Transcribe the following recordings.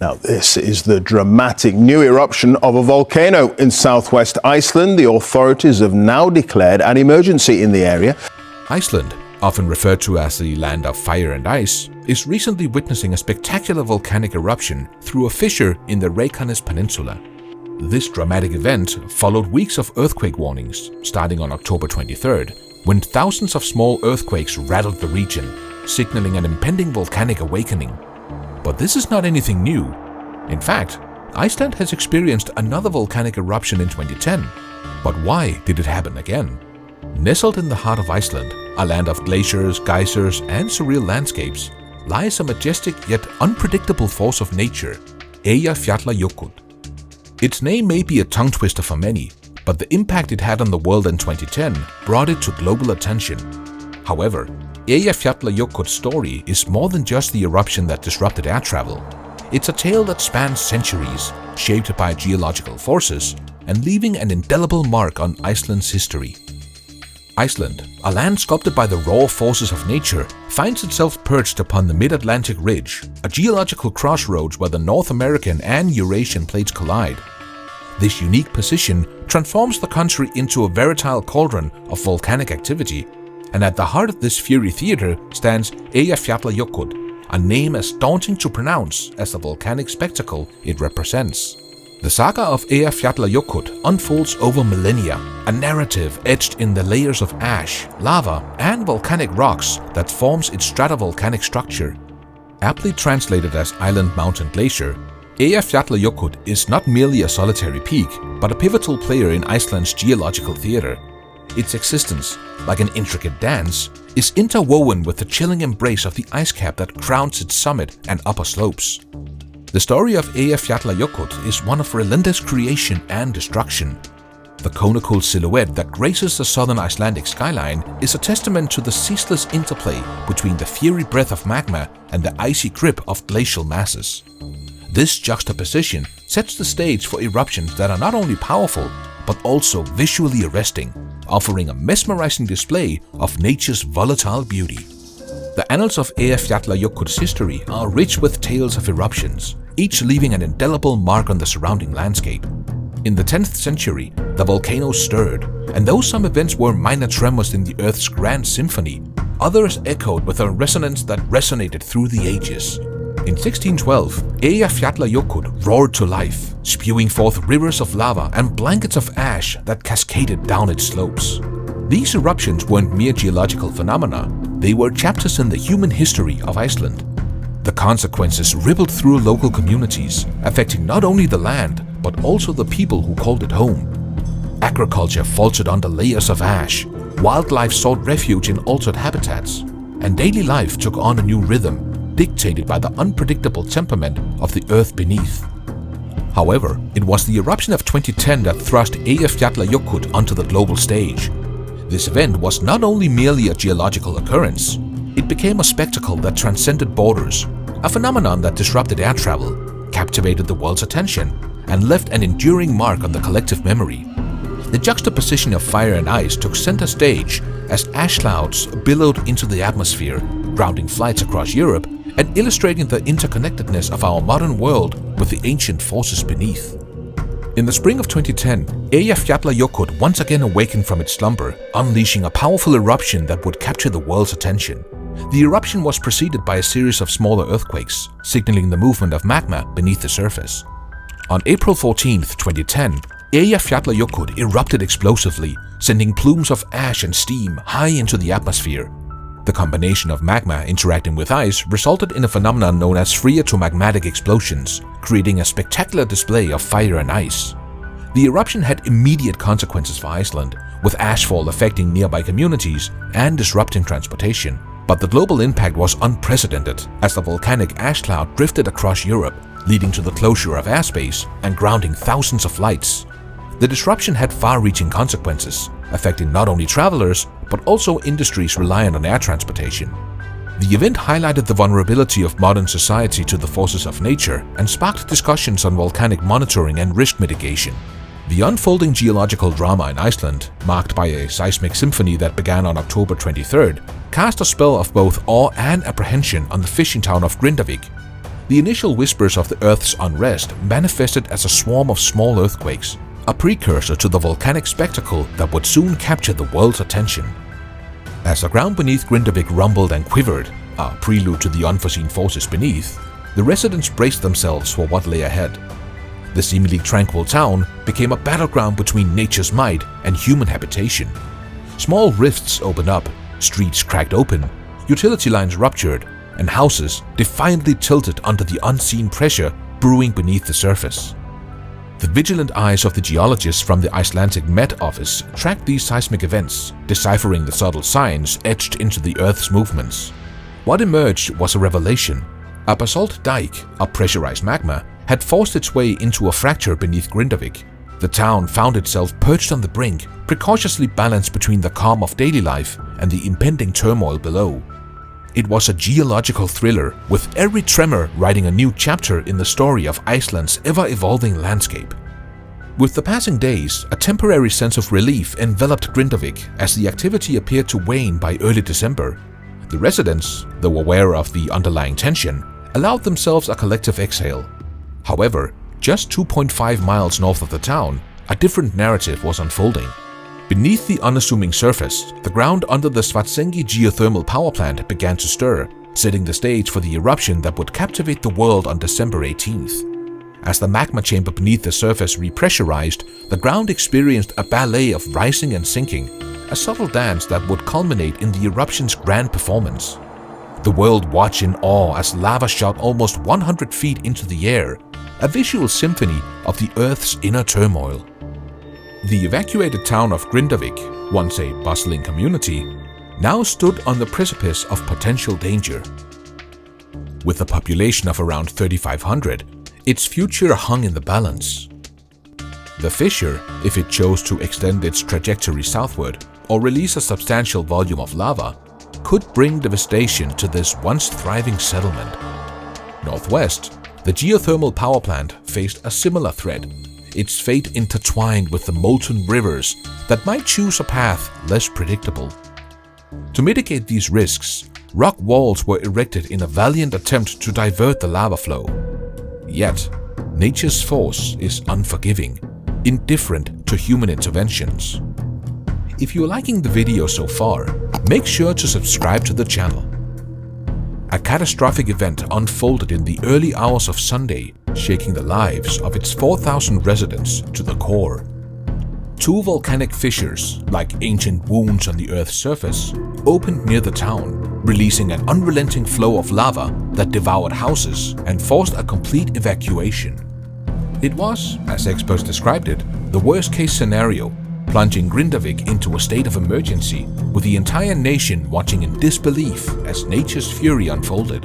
Now, this is the dramatic new eruption of a volcano in southwest Iceland. The authorities have now declared an emergency in the area. Iceland, often referred to as the land of fire and ice, is recently witnessing a spectacular volcanic eruption through a fissure in the Reykjanes Peninsula. This dramatic event followed weeks of earthquake warnings, starting on October 23rd, when thousands of small earthquakes rattled the region, signaling an impending volcanic awakening. But this is not anything new. In fact, Iceland has experienced another volcanic eruption in 2010. But why did it happen again? Nestled in the heart of Iceland, a land of glaciers, geysers, and surreal landscapes, lies a majestic yet unpredictable force of nature, Eyjafjallajökull. Its name may be a tongue twister for many, but the impact it had on the world in 2010 brought it to global attention. However, Eyjafjallajökull's story is more than just the eruption that disrupted air travel. It's a tale that spans centuries, shaped by geological forces, and leaving an indelible mark on Iceland's history. Iceland, a land sculpted by the raw forces of nature, finds itself perched upon the mid-Atlantic ridge, a geological crossroads where the North American and Eurasian plates collide. This unique position transforms the country into a veritable cauldron of volcanic activity, and at the heart of this fiery theater stands Eyjafjallajökull, a name as daunting to pronounce as the volcanic spectacle it represents. The saga of Eyjafjallajökull unfolds over millennia, a narrative etched in the layers of ash, lava, and volcanic rocks that forms its stratovolcanic structure. Aptly translated as Island Mountain Glacier, Eyjafjallajökull is not merely a solitary peak, but a pivotal player in Iceland's geological theater. Its existence, like an intricate dance, is interwoven with the chilling embrace of the ice cap that crowns its summit and upper slopes. The story of Eyjafjallajökull is one of relentless creation and destruction. The conical silhouette that graces the southern Icelandic skyline is a testament to the ceaseless interplay between the fiery breath of magma and the icy grip of glacial masses. This juxtaposition sets the stage for eruptions that are not only powerful, but also visually arresting, offering a mesmerizing display of nature's volatile beauty. The annals of Eyjafjallajökull's history are rich with tales of eruptions, each leaving an indelible mark on the surrounding landscape. In the 10th century, the volcano stirred, and though some events were minor tremors in the Earth's grand symphony, others echoed with a resonance that resonated through the ages. In 1612, Eyjafjallajökull roared to life, spewing forth rivers of lava and blankets of ash that cascaded down its slopes. These eruptions weren't mere geological phenomena, they were chapters in the human history of Iceland. The consequences rippled through local communities, affecting not only the land, but also the people who called it home. Agriculture faltered under layers of ash, wildlife sought refuge in altered habitats, and daily life took on a new rhythm, dictated by the unpredictable temperament of the earth beneath. However, it was the eruption of 2010 that thrust Eyjafjallajökull onto the global stage. This event was not only merely a geological occurrence, it became a spectacle that transcended borders, a phenomenon that disrupted air travel, captivated the world's attention, and left an enduring mark on the collective memory. The juxtaposition of fire and ice took center stage as ash clouds billowed into the atmosphere, grounding flights across Europe and illustrating the interconnectedness of our modern world with the ancient forces beneath. In the spring of 2010, Eyjafjallajökull once again awakened from its slumber, unleashing a powerful eruption that would capture the world's attention. The eruption was preceded by a series of smaller earthquakes, signaling the movement of magma beneath the surface. On April 14, 2010, Eyjafjallajökull erupted explosively, sending plumes of ash and steam high into the atmosphere. The combination of magma interacting with ice resulted in a phenomenon known as phreatomagmatic explosions, creating a spectacular display of fire and ice. The eruption had immediate consequences for Iceland, with ashfall affecting nearby communities and disrupting transportation. But the global impact was unprecedented as the volcanic ash cloud drifted across Europe, leading to the closure of airspace and grounding thousands of flights. The disruption had far-reaching consequences, affecting not only travelers, but also industries reliant on air transportation. The event highlighted the vulnerability of modern society to the forces of nature and sparked discussions on volcanic monitoring and risk mitigation. The unfolding geological drama in Iceland, marked by a seismic symphony that began on October 23rd, cast a spell of both awe and apprehension on the fishing town of Grindavik. The initial whispers of the Earth's unrest manifested as a swarm of small earthquakes, a precursor to the volcanic spectacle that would soon capture the world's attention. As the ground beneath Grindavik rumbled and quivered, a prelude to the unforeseen forces beneath, the residents braced themselves for what lay ahead. The seemingly tranquil town became a battleground between nature's might and human habitation. Small rifts opened up, streets cracked open, utility lines ruptured, and houses defiantly tilted under the unseen pressure brewing beneath the surface. The vigilant eyes of the geologists from the Icelandic Met Office tracked these seismic events, deciphering the subtle signs etched into the Earth's movements. What emerged was a revelation. A basalt dike, a pressurized magma, had forced its way into a fracture beneath Grindavik. The town found itself perched on the brink, precautiously balanced between the calm of daily life and the impending turmoil below. It was a geological thriller, with every tremor writing a new chapter in the story of Iceland's ever-evolving landscape. With the passing days, a temporary sense of relief enveloped Grindavik as the activity appeared to wane by early December. The residents, though aware of the underlying tension, allowed themselves a collective exhale. However, just 2.5 miles north of the town, a different narrative was unfolding. Beneath the unassuming surface, the ground under the Svartsengi geothermal power plant began to stir, setting the stage for the eruption that would captivate the world on December 18th. As the magma chamber beneath the surface repressurized, the ground experienced a ballet of rising and sinking, a subtle dance that would culminate in the eruption's grand performance. The world watched in awe as lava shot almost 100 feet into the air, a visual symphony of the Earth's inner turmoil. The evacuated town of Grindavik, once a bustling community, now stood on the precipice of potential danger. With a population of around 3,500, its future hung in the balance. The fissure, if it chose to extend its trajectory southward or release a substantial volume of lava, could bring devastation to this once thriving settlement. Northwest, the geothermal power plant faced a similar threat, its fate intertwined with the molten rivers that might choose a path less predictable. To mitigate these risks, rock walls were erected in a valiant attempt to divert the lava flow. Yet, nature's force is unforgiving, indifferent to human interventions. If you're liking the video so far, make sure to subscribe to the channel. A catastrophic event unfolded in the early hours of Sunday, shaking the lives of its 4,000 residents to the core. Two volcanic fissures, like ancient wounds on the Earth's surface, opened near the town, releasing an unrelenting flow of lava that devoured houses and forced a complete evacuation. It was, as experts described it, the worst-case scenario, plunging Grindavik into a state of emergency, with the entire nation watching in disbelief as nature's fury unfolded.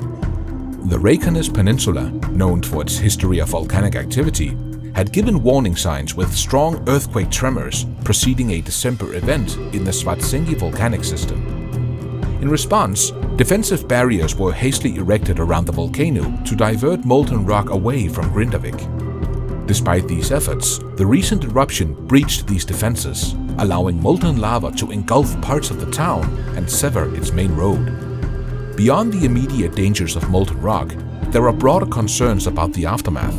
The Reykjanes Peninsula, known for its history of volcanic activity, had given warning signs with strong earthquake tremors preceding a December event in the Svartsengi volcanic system. In response, defensive barriers were hastily erected around the volcano to divert molten rock away from Grindavik. Despite these efforts, the recent eruption breached these defenses, allowing molten lava to engulf parts of the town and sever its main road. Beyond the immediate dangers of molten rock, there are broader concerns about the aftermath.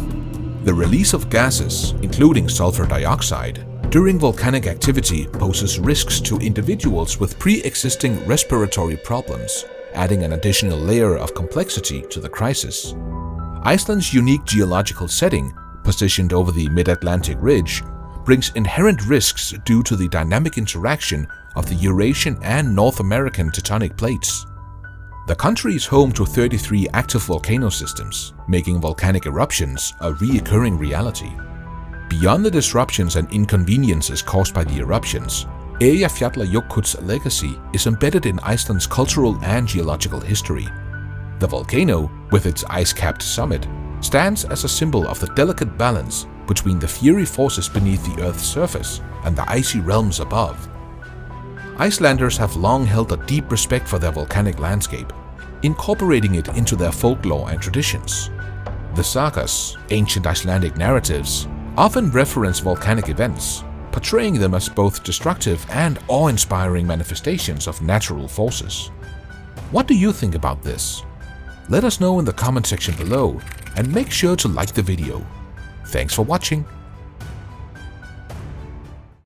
The release of gases, including sulfur dioxide, during volcanic activity poses risks to individuals with pre-existing respiratory problems, adding an additional layer of complexity to the crisis. Iceland's unique geological setting, positioned over the mid-Atlantic ridge, brings inherent risks due to the dynamic interaction of the Eurasian and North American tectonic plates. The country is home to 33 active volcano systems, making volcanic eruptions a recurring reality. Beyond the disruptions and inconveniences caused by the eruptions, Eyjafjallajökull's legacy is embedded in Iceland's cultural and geological history. The volcano, with its ice-capped summit, stands as a symbol of the delicate balance between the fiery forces beneath the Earth's surface and the icy realms above. Icelanders have long held a deep respect for their volcanic landscape, incorporating it into their folklore and traditions. The sagas, ancient Icelandic narratives, often reference volcanic events, portraying them as both destructive and awe-inspiring manifestations of natural forces. What do you think about this? Let us know in the comment section below and make sure to like the video. Thanks for watching.